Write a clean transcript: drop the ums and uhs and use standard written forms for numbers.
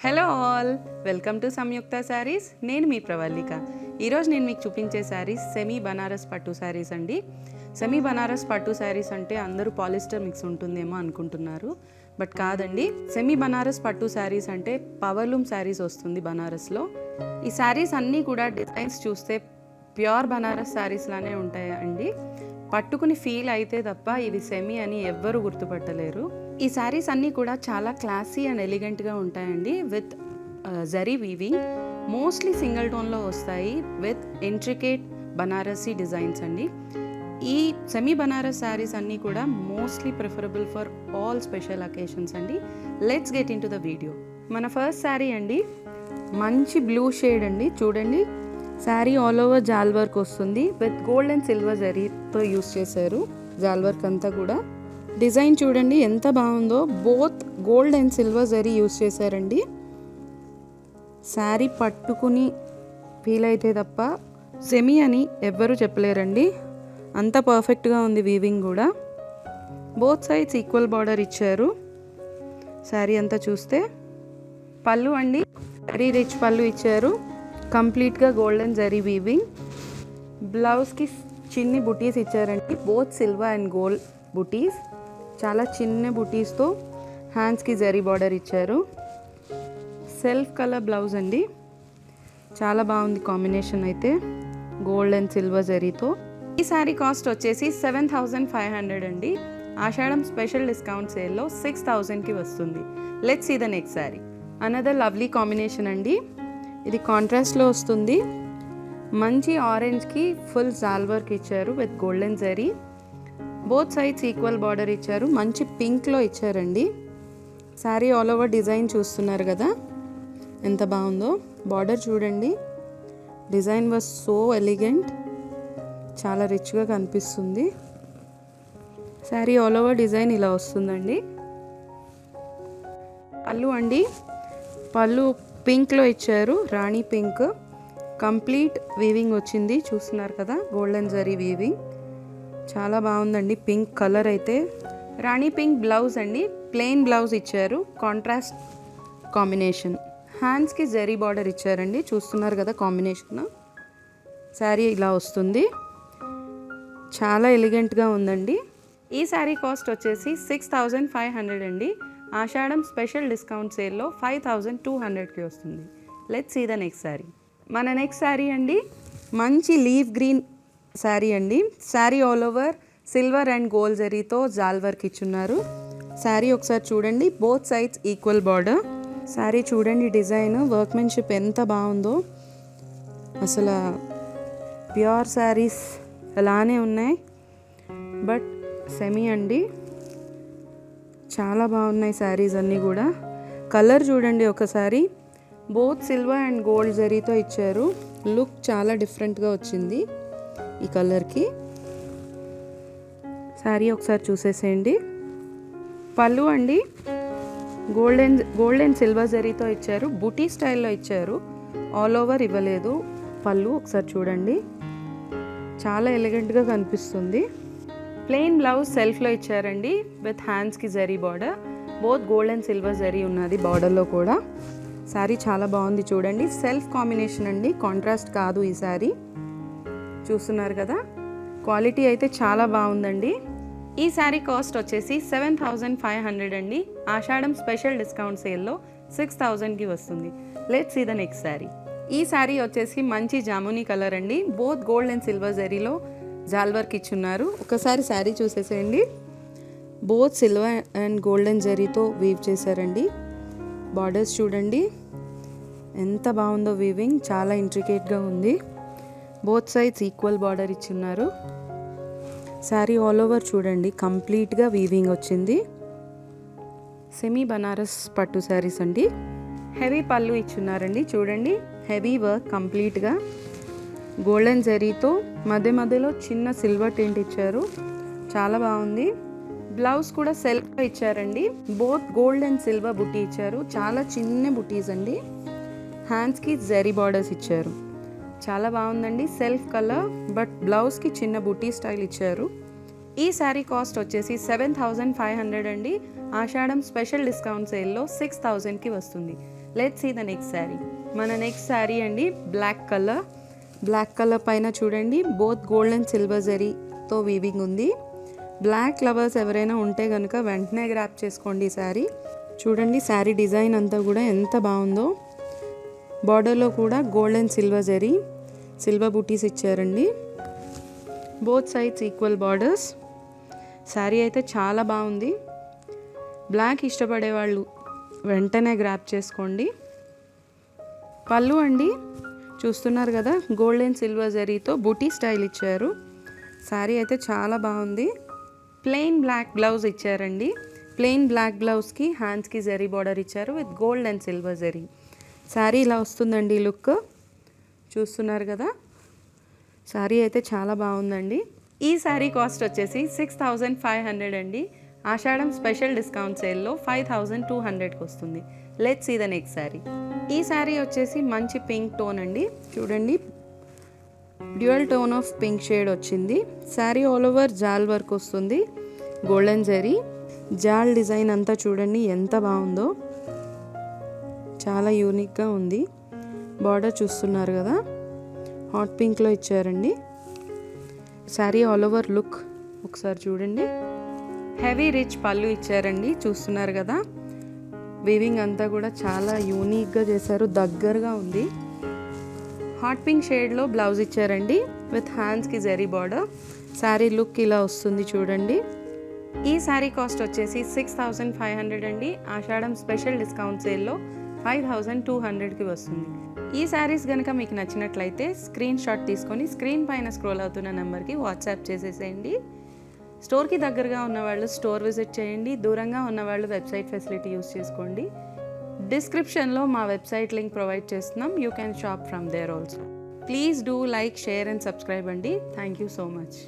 Hello all, welcome to సంయుక్త శారీస్. నేను మీ ప్రవల్లిక. ఈరోజు నేను మీకు చూపించే శారీస్ సెమీ బనారస్ పట్టు శారీస్ అండి. సెమీ బనారస్ పట్టు శారీస్ అంటే అందరూ పాలిస్టర్ మిక్స్ ఉంటుందేమో అనుకుంటున్నారు, బట్ కాదండి. సెమీ బనారస్ పట్టు శారీస్ అంటే పవర్లూమ్ శారీస్ వస్తుంది బనారస్లో. ఈ శారీస్ అన్నీ కూడా డిజైన్స్ చూస్తే ప్యూర్ బనారస్ శారీస్ లానే ఉంటాయండి. పట్టుకుని ఫీల్ అయితే తప్ప ఇవి సెమీ అని ఎవ్వరు గుర్తుపట్టలేరు. ఈ శారీస్ అన్నీ కూడా చాలా క్లాసీ అండ్ ఎలిగెంట్గా ఉంటాయండి. With zari weaving, mostly single టోన్లో వస్తాయి విత్ ఇంట్రికేట్ బనారసీ డిజైన్స్ అండి. ఈ సెమీ బనారస్ శారీస్ అన్నీ కూడా mostly preferable for all special occasions అండి. Let's get into the video. మన ఫస్ట్ శారీ అండి, మంచి బ్లూ షేడ్ అండి. చూడండి, శారీ ఆల్ ఓవర్ జాల్ వర్క్ వస్తుంది. విత్ గోల్డ్ అండ్ సిల్వర్ జరీతో యూస్ చేశారు జాల్ వర్క్ అంతా కూడా. డిజైన్ చూడండి ఎంత బాగుందో. Both gold and silver zari use చేశారండి. శారీ పట్టుకుని ఫీల్ అయితే తప్ప సెమీ అని ఎవ్వరూ చెప్పలేరండి, అంత పర్ఫెక్ట్గా ఉంది వీవింగ్ కూడా. బోత్ సైడ్స్ ఈక్వల్ బార్డర్ ఇచ్చారు. శారీ అంతా చూస్తే పళ్ళు అండి, వెరీ రిచ్ పళ్ళు ఇచ్చారు. కంప్లీట్గా గోల్డెన్ జరీ వీవింగ్. బ్లౌజ్కి చిన్ని బుటీస్ ఇచ్చారండి, బోత్ సిల్వర్ అండ్ గోల్డ్ బుటీస్. చాలా చిన్న బుటీస్తో హ్యాండ్స్కి జరీ బార్డర్ ఇచ్చారు. సెల్ఫ్ కలర్ బ్లౌజ్ అండి, చాలా బాగుంది కాంబినేషన్ అయితే గోల్డ్ అండ్ సిల్వర్ జరీతో. ఈ శారీ కాస్ట్ వచ్చేసి 7,500 అండి. ఆషాఢం స్పెషల్ డిస్కౌంట్ సేల్లో 6,000కి వస్తుంది. Let's see the next sari. Another lovely combination అండి. ఇది కాంట్రాస్ట్లో వస్తుంది. మంచి ఆరెంజ్కి ఫుల్ జాల్ వర్క్ ఇచ్చారు with golden zari. Both sides equal border ఇచ్చారు. మంచి పింక్లో ఇచ్చారండి. శారీ ఆల్ ఓవర్ డిజైన్ చూస్తున్నారు కదా ఎంత బాగుందో. బార్డర్ చూడండి, డిజైన్ వాజ్ సో ఎలిగెంట్, చాలా రిచ్గా కనిపిస్తుంది. శారీ ఆల్ ఓవర్ డిజైన్ ఇలా వస్తుందండి. పళ్ళు అండి, పళ్ళు పింక్లో ఇచ్చారు, రాణి పింక్. కంప్లీట్ వీవింగ్ వచ్చింది, చూస్తున్నారు కదా గోల్డెన్ జరీ వీవింగ్. చాలా బాగుందండి పింక్ కలర్ అయితే. రాణి పింక్ బ్లౌజ్ అండి, ప్లెయిన్ బ్లౌజ్ ఇచ్చారు, కాంట్రాస్ట్ కాంబినేషన్. హ్యాండ్స్కి జరీ బార్డర్ ఇచ్చారండి, చూస్తున్నారు కదా కాంబినేషన్. శారీ ఇలా వస్తుంది, చాలా ఎలిగెంట్గా ఉందండి. ఈ శారీ కాస్ట్ వచ్చేసి 6,500 అండి. ఆషాఢం స్పెషల్ డిస్కౌంట్ సేల్లో 5,200కి వస్తుంది. Let's see the next sari. మన నెక్స్ట్ శారీ అండి, మంచి లీఫ్ గ్రీన్ శారీ అండి. Sari all over silver and gold జరీతో జాల్ వర్క్ ఇచ్చున్నారు. శారీ ఒకసారి చూడండి, both sides equal border. Sari చూడండి డిజైన్, వర్క్మెన్షిప్ ఎంత బాగుందో. అసలు ప్యూర్ శారీస్ అలానే ఉన్నాయి, బట్ సెమీ అండి. చాలా బాగున్నాయి శారీస్ అన్నీ కూడా. కలర్ చూడండి ఒకసారి, బోత్ సిల్వర్ అండ్ గోల్డ్ జరీతో ఇచ్చారు. లుక్ చాలా డిఫరెంట్గా వచ్చింది ఈ కలర్కి. శారీ ఒకసారి చూసేసేయండి. పళ్ళు అండి, గోల్డ్ అండ్ సిల్వర్ జరీతో ఇచ్చారు, బుటీ స్టైల్లో ఇచ్చారు, ఆల్ ఓవర్ ఇవ్వలేదు. పళ్ళు ఒకసారి చూడండి, చాలా ఎలిగెంట్గా కనిపిస్తుంది. ప్లెయిన్ బ్లౌజ్ సెల్ఫ్లో ఇచ్చారండి విత్ హ్యాండ్స్కి zari border. Both gold and silver zari ఉన్నది బార్డర్లో కూడా. శారీ చాలా బాగుంది చూడండి, సెల్ఫ్ కాంబినేషన్ అండి, కాంట్రాస్ట్ కాదు ఈ శారీ. చూస్తున్నారు కదా, క్వాలిటీ అయితే చాలా బాగుందండి. ఈ శారీ కాస్ట్ వచ్చేసి 7,500 అండి. ఆషాఢం స్పెషల్ డిస్కౌంట్ సేల్లో 6,000కి వస్తుంది. Let's see the next sari. ఈ శారీ వచ్చేసి మంచి జామునీ కలర్ అండి. బోత్ గోల్డ్ అండ్ సిల్వర్ జరీలో జాల్ వర్క్ ఇచ్చున్నారు. ఒకసారి శారీ చూసేసేయండి. బోత్ సిల్వర్ అండ్ గోల్డెన్ జరీతో వీవ్ చేశారండి. బార్డర్స్ చూడండి ఎంత బాగుందో వీవింగ్, చాలా ఇంట్రికేట్గా ఉంది. బోత్ సైడ్స్ ఈక్వల్ బార్డర్ ఇచ్చున్నారు. శారీ ఆల్ ఓవర్ చూడండి కంప్లీట్గా వీవింగ్ వచ్చింది. సెమీ బనారస్ పట్టు శారీస్ అండి. హెవీ పళ్ళు ఇచ్చున్నారండి, చూడండి హెవీ వర్క్ కంప్లీట్గా. గోల్డెన్ జరీతో మధ్య మధ్యలో చిన్న సిల్వర్ టింట్ ఇచ్చారు, చాలా బాగుంది. బ్లౌజ్ కూడా సెల్ఫ్గా ఇచ్చారండి. బోత్ గోల్డ్ అండ్ సిల్వర్ బుటీ ఇచ్చారు, చాలా చిన్న బుటీస్ అండి. హ్యాండ్స్కి జరీ బార్డర్స్ ఇచ్చారు, చాలా బాగుందండి. సెల్ఫ్ కలర్ బట్ బ్లౌజ్కి చిన్న బుటీ స్టైల్ ఇచ్చారు. ఈ శారీ కాస్ట్ వచ్చేసి 7,500 అండి. ఆషాఢం స్పెషల్ డిస్కౌంట్ సేల్లో 6,000కి వస్తుంది. Let's see the next sari. మన నెక్స్ట్ శారీ అండి బ్లాక్ కలర్ పైన చూడండి బోత్ గోల్డ్ అండ్ సిల్వర్ జరీతో వీవింగ్ ఉంది. బ్లాక్ లవర్స్ ఎవరైనా ఉంటే కనుక వెంటనే గ్రాప్ చేసుకోండి ఈ శారీ. చూడండి శారీ డిజైన్ అంతా కూడా ఎంత బాగుందో. బార్డర్లో కూడా గోల్డ్ అండ్ సిల్వర్ బూటీస్ ఇచ్చారండి. Both sides equal borders. Sari అయితే చాలా బాగుంది. బ్లాక్ ఇష్టపడే వాళ్ళు వెంటనే గ్రాప్ చేసుకోండి. పళ్ళు అండి చూస్తున్నారు కదా, గోల్డ్ అండ్ సిల్వర్ జరీతో బూటీ స్టైల్ ఇచ్చారు. శారీ అయితే చాలా బాగుంది. ప్లెయిన్ బ్లాక్ బ్లౌజ్ ఇచ్చారండి. ప్లెయిన్ బ్లాక్ బ్లౌజ్కి హ్యాండ్స్కి జరీ బార్డర్ ఇచ్చారు with gold and silver zari. Sari ఇలా వస్తుందండి లుక్. చూస్తున్నారు కదా, శారీ అయితే చాలా బాగుందండి. ఈ శారీ కాస్ట్ వచ్చేసి 6500 అండి. ఆషాఢం స్పెషల్ డిస్కౌంట్ సేల్లో 5200కి వస్తుంది. Let's see the next sari. ఈ శారీ వచ్చేసి మంచి పింక్ టోన్ అండి. చూడండి dual tone of pink shade వచ్చింది. శారీ ఆల్ ఓవర్ జాల్ వర్క్ వస్తుంది. గోల్డెన్ జరీ జాల్ డిజైన్ అంతా చూడండి ఎంత బాగుందో, చాలా యూనిక్గా ఉంది. బార్డర్ చూస్తున్నారు కదా, హాట్ పింక్లో ఇచ్చారండి. శారీ ఆల్ ఓవర్ లుక్ ఒకసారి చూడండి. హెవీ రిచ్ పళ్ళు ఇచ్చారండి. చూస్తున్నారు కదా, వీవింగ్ అంతా కూడా చాలా యూనిక్గా చేశారు, దగ్గరగా ఉంది. హాట్ పింక్ షేడ్లో బ్లౌజ్ ఇచ్చారండి విత్ హ్యాండ్స్కి జరీ బార్డర్. శారీ లుక్ ఇలా వస్తుంది చూడండి. ఈ శారీ కాస్ట్ వచ్చేసి 6500 అండి. ఆషాఢం స్పెషల్ డిస్కౌంట్ సేల్లో 5200కి వస్తుంది. ఈ శారీస్ కనుక మీకు నచ్చినట్లయితే స్క్రీన్ షాట్ తీసుకొని స్క్రీన్ పైన స్క్రోల్ అవుతున్న నెంబర్కి వాట్సాప్ చేసేసేయండి. స్టోర్కి దగ్గరగా ఉన్నవాళ్ళు స్టోర్ విజిట్ చేయండి. దూరంగా ఉన్నవాళ్ళు వెబ్సైట్ ఫెసిలిటీ యూస్ చేసుకోండి. డిస్క్రిప్షన్లో మా వెబ్సైట్ లింక్ ప్రొవైడ్ చేస్తున్నాం. You can shop from there also. Please do like, share and subscribe అండి. Thank you so much.